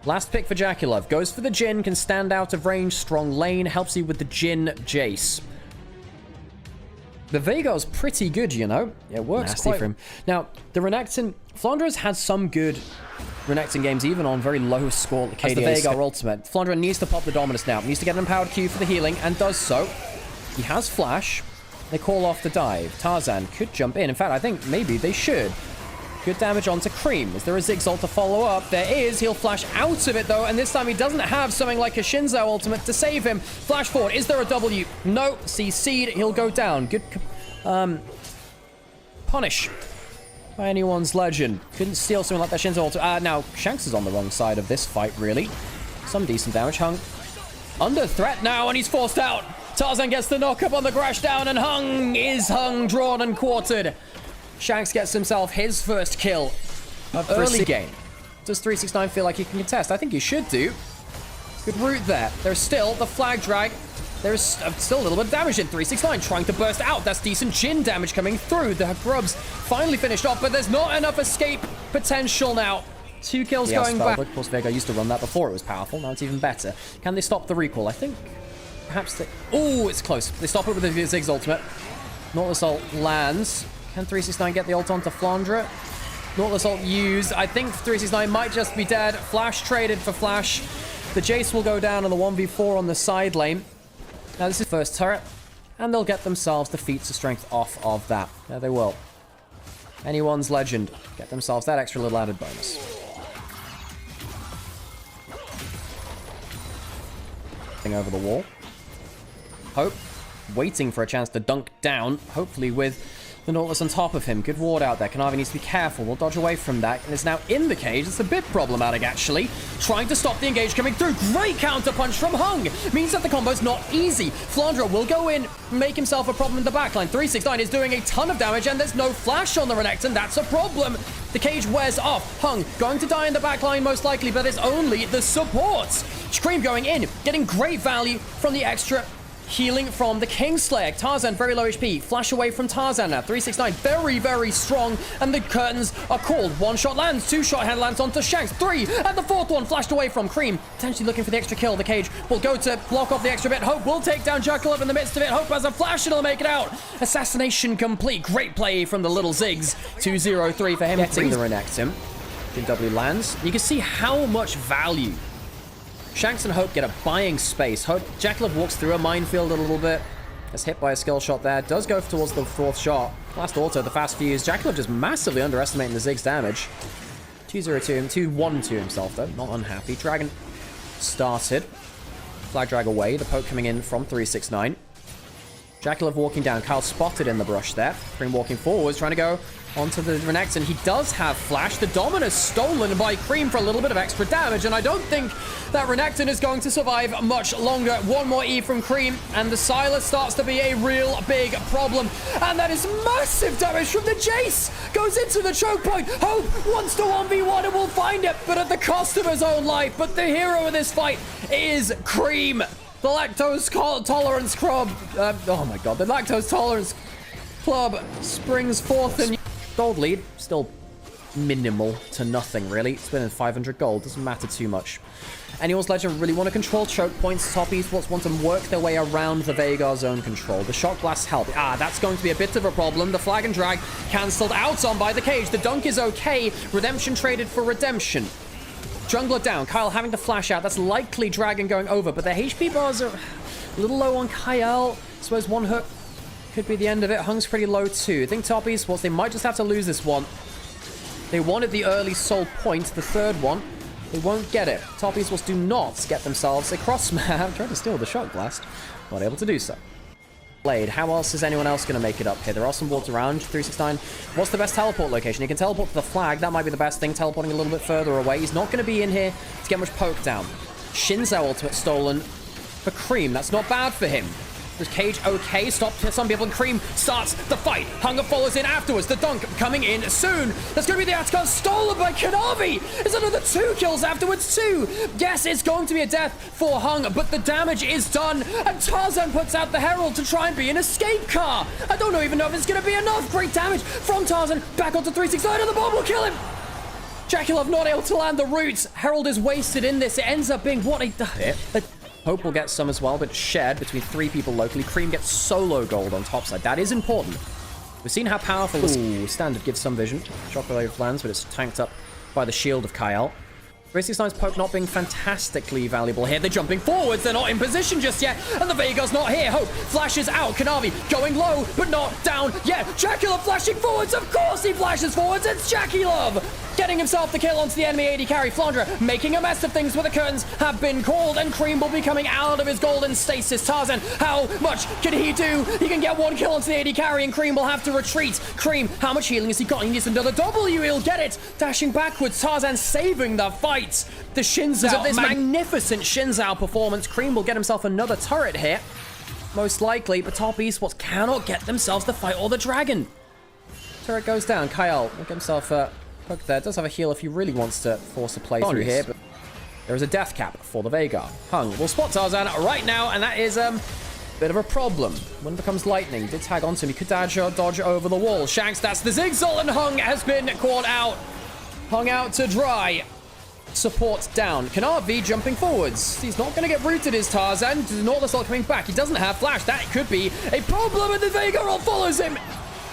Last pick for Jaculov. Goes for the Jhin, can stand out of range, strong lane, helps you with the Jhin Jace. The Veigar's pretty good, you know? It works quite for him. Now, the Renekton... Flandra's had some good Renekton games, even on very low score as the Veigar ultimate. Flandra needs to pop the Dominus now. Needs to get an empowered Q for the healing, and does so. He has Flash. They call off the dive. Tarzan could jump in. In fact, I think maybe they should. Good damage onto Cream. Is there a Ziggs ult to follow up? There is. He'll flash out of it, though, and this time he doesn't have something like a Shinzo ultimate to save him. Flash forward. Is there a W? No. CC'd. He'll go down. Good punish by anyone's legend. Couldn't steal something like that Shinzo ultimate. Now, Shanks is on the wrong side of this fight, really. Some decent damage. Hung under threat now, and he's forced out. Tarzan gets the knock up on the crash down, and Hung is drawn and quartered. Shanks gets himself his first kill of early game. Does 369 feel like he can contest? I think he should do. Good route there. There's still the flag drag. There's still a little bit of damage in 369 trying to burst out. That's decent Jhin damage coming through. The Grubs finally finished off, but there's not enough escape potential now. 2 kills going back. Of course, Veigar used to run that before it was powerful. Now it's even better. Can they stop the recall? I think perhaps they... Oh, it's close. They stop it with the Ziggs ultimate. Nautilus ult lands. Can 369 get the ult onto Flandra? Nautilus ult used. I think 369 might just be dead. Flash traded for Flash. The Jace will go down on the 1v4 on the side lane. Now this is first turret, and they'll get themselves the feats of strength off of that. There they will. Anyone's legend. Get themselves that extra little added bonus. Thing over the wall. Hope. Waiting for a chance to dunk down. Hopefully with the Nautilus on top of him. Good ward out there. Kanavi needs to be careful. We'll dodge away from that. And is now in the cage. It's a bit problematic, actually. Trying to stop the engage coming through. Great counter punch from Hung. Means that the combo's not easy. Flandra will go in, make himself a problem in the backline. 369 is doing a ton of damage, and there's no flash on the Renekton. That's a problem. The cage wears off. Hung going to die in the backline most likely, but it's only the supports. Scream going in, getting great value from the extra healing from the Kingslayer. Tarzan, very low HP. Flash away from Tarzan now. 369, very, very strong. And the curtains are called. 1-shot lands. 2-shot head lands onto Shanks. 3. And the 4th one flashed away from Cream. Potentially looking for the extra kill. The cage will go to block off the extra bit. Hope will take down Jaculov in the midst of it. Hope has a flash and he'll make it out. Assassination complete. Great play from the little Ziggs. 2-0-3 for him. Getting the Renekton. W lands. You can see how much value Shanks and Hope get a buying space. Hope Jaculov walks through a minefield a little bit. Gets hit by a skill shot there. Does go towards the 4th shot. Last auto, the fast fuse. Jaculov just massively underestimating the Ziggs damage. 2-0 to him. 2-1 to himself, though. Not unhappy. Dragon started. Flag drag away. The poke coming in from 369. Jaculov walking down. Kyle spotted in the brush there. Cream walking forwards, trying to go onto the Renekton. He does have flash. The Dominus stolen by Cream for a little bit of extra damage, and I don't think that Renekton is going to survive much longer. One more E from Cream, and the Silas starts to be a real big problem. And that is massive damage from the Jace. Goes into the choke point. Hope wants to 1v1 and will find it, but at the cost of his own life. But the hero of this fight is Cream. The lactose tolerance club. Oh my god, the lactose tolerance club springs forth in gold lead. Still minimal to nothing, really. It's been in 500 gold. Doesn't matter too much. Anyone's Legend really want to control choke points. Top Esports want to work their way around the Veigar zone control. The Shock Blast help. That's going to be a bit of a problem. The Flag and Drag cancelled out on by the cage. The dunk is okay. Redemption traded for redemption. Jungler down. Kyle having to flash out. That's likely Dragon going over, but their HP bars are a little low on Kyle. I suppose one hook could be the end of it. Hung's pretty low too. I think Top Esports, they might just have to lose this one. They wanted the early soul point, the 3rd one. They won't get it. Top Esports do not get themselves a cross map. Trying to steal the Shock Blast. Not able to do so. Blade. How else is anyone else going to make it up here? There are some wards around. 369. What's the best teleport location? He can teleport to the flag. That might be the best thing. Teleporting a little bit further away. He's not going to be in here to get much poke down. Shinzo ultimate stolen for Cream. That's not bad for him. Was Cage okay? Stopped some people, and Cream starts the fight. Hunger follows in afterwards. The dunk coming in soon. There's going to be the Atacon stolen by Kanavi. There's another 2 kills afterwards too. Yes, it's going to be a death for Hung, but the damage is done. And Tarzan puts out the Herald to try and be an escape car. I don't even know if it's going to be enough. Great damage from Tarzan. Back onto 369, and the bomb will kill him. Jackulov not able to land the root. Herald is wasted in this. It ends up being what a Hope will get some as well, but it's shared between 3 people locally. Cream gets solo gold on top side. That is important. We've seen how powerful this... Ooh, Standard gives some vision. Shockwave lands, but it's tanked up by the shield of Kyle. 369's poke not being fantastically valuable here. They're jumping forwards. They're not in position just yet. And the Veigar's not here. Hope flashes out. Kanavi going low, but not down yet. Jackulov flashing forwards. Of course he flashes forwards. It's Jackulov getting himself the kill onto the enemy AD carry. Flandra making a mess of things where the curtains have been called. And Cream will be coming out of his golden stasis. Tarzan, how much can he do? He can get 1 kill onto the AD carry and Cream will have to retreat. Cream, how much healing has he got? He needs another W. He'll get it. Dashing backwards. Tarzan saving the fight. The Shinzao of this magnificent Shinzao performance. Cream will get himself another turret here. Most likely, but top Esports cannot get themselves the fight or the dragon. Turret goes down. Kyle will get himself hooked there. Does have a heal if he really wants to force a play through here, but there is a death cap for the Veigar. Hung will spot Tarzan right now, and that is a bit of a problem. When it becomes lightning, did tag onto him. He could dodge over the wall. Shanks, that's the Zigzag, and Hung has been caught out. Hung out to dry. Support down. Kanavi jumping forwards. He's not going to get rooted, is Tarzan. Nautilus coming back. He doesn't have flash. That could be a problem, and the Veigar follows him.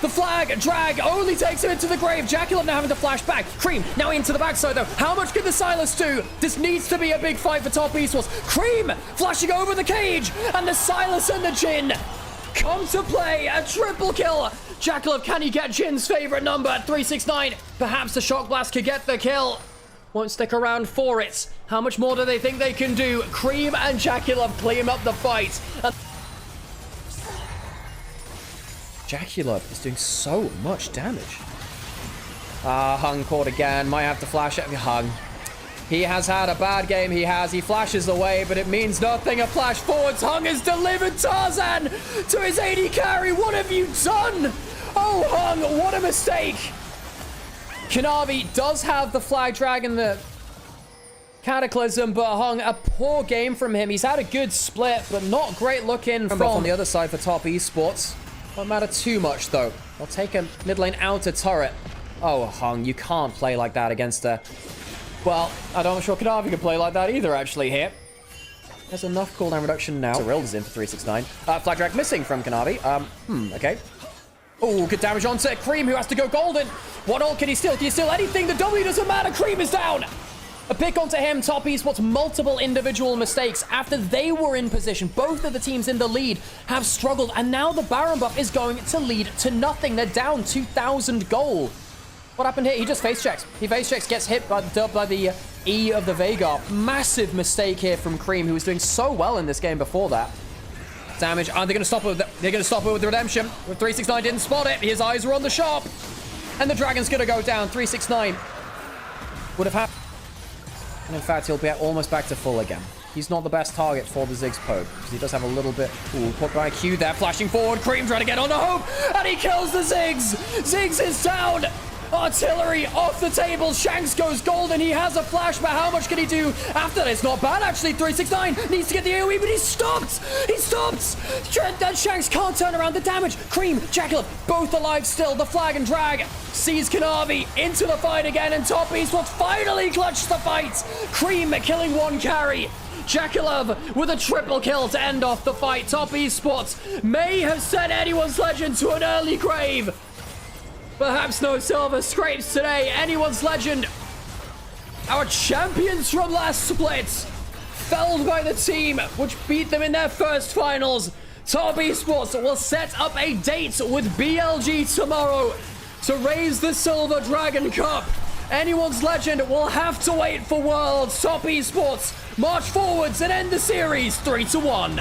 The flag drag only takes him into the grave. Jackulov now having to flash back. Cream now into the backside, though. How much can the Silas do? This needs to be a big fight for top Esports. Cream flashing over the cage, and the Silas and the Jin come to play. A triple kill. Jackulov, can he get Jin's favorite number at 369? Perhaps the Shock Blast could get the kill. Won't stick around for it. How much more do they think they can do? Cream and Jackulov clean up the fight. Jackulov is doing so much damage. Hung caught again. Might have to flash at Hung. He has had a bad game. He flashes away, but it means nothing. A flash forwards. Hung has delivered Tarzan to his AD carry. What have you done? Oh, Hung, what a mistake. Kanavi does have the flag dragon, the Cataclysm, but Hung, a poor game from him. He's had a good split, but not great looking from on the other side for top Esports. Won't matter too much, though. I'll take a mid lane outer turret. Oh, Hung, you can't play like that against a... Well, I'm not sure Kanavi can play like that either, actually, here. There's enough cooldown reduction now. Cyril's in for 369. Flag drag missing from Kanavi. Okay. Oh, good damage onto Cream, who has to go golden. What all can he steal? Can he steal anything? The W doesn't matter. Cream is down. A pick onto him. Top Esports, multiple individual mistakes after they were in position. Both of the teams in the lead have struggled, and now the Baron buff is going to lead to nothing. They're down 2,000 gold. What happened here? He just face checks. He face checks, gets hit by the E of the Veigar. Massive mistake here from Cream, who was doing so well in this game before that. Damage. They're going to stop it. They're going to stop it with the redemption. With 369 didn't spot it. His eyes were on the shop, and the dragon's going to go down. 369 would have happened, and in fact, he'll be almost back to full again. He's not the best target for the Ziggs poke because he does have a little bit. Ooh, put by Q there, flashing forward. Cream trying to get on the Hope, and he kills the Ziggs. Ziggs is down. Artillery off the table. Shanks goes golden. He has a flash, but how much can he do after that? It's not bad, actually. 369 needs to get the AoE, but he stopped. He stops. That Shanks can't turn around the damage. Cream, Jackulov, both alive still. The flag and drag sees Kanavi into the fight again, and top Esports finally clutched the fight. Cream killing 1 carry. Jackulov with a triple kill to end off the fight. Top Esports may have sent anyone's legend to an early grave. Perhaps no silver scrapes today. Anyone's legend. Our champions from last split. Felled by the team which beat them in their first finals. Top Esports will set up a date with BLG tomorrow to raise the Silver Dragon Cup. Anyone's legend will have to wait for Worlds. Top Esports march forwards and end the series 3-1.